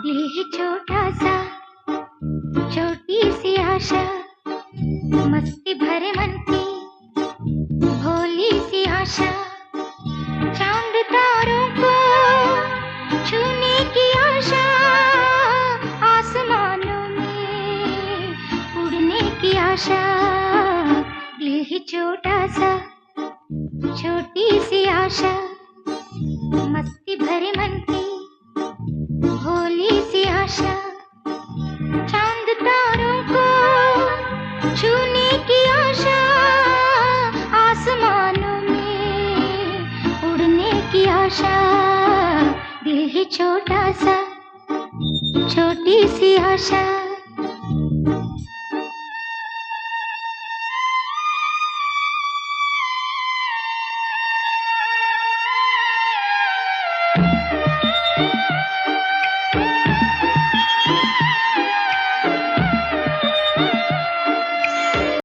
दिल है छोटा सा, छोटी सी आशा, मस्ती भरे मन की भोली सी आशा। चांद तारों को छूने की आशा, आसमानों में उड़ने की आशा। दिल है छोटा सा, छोटी सी आशा, मस्ती भरे मन की भोली सी आशा। चांद तारों को छूने की आशा, आसमानों में उड़ने की आशा। दिल है छोटा सा, छोटी सी आशा।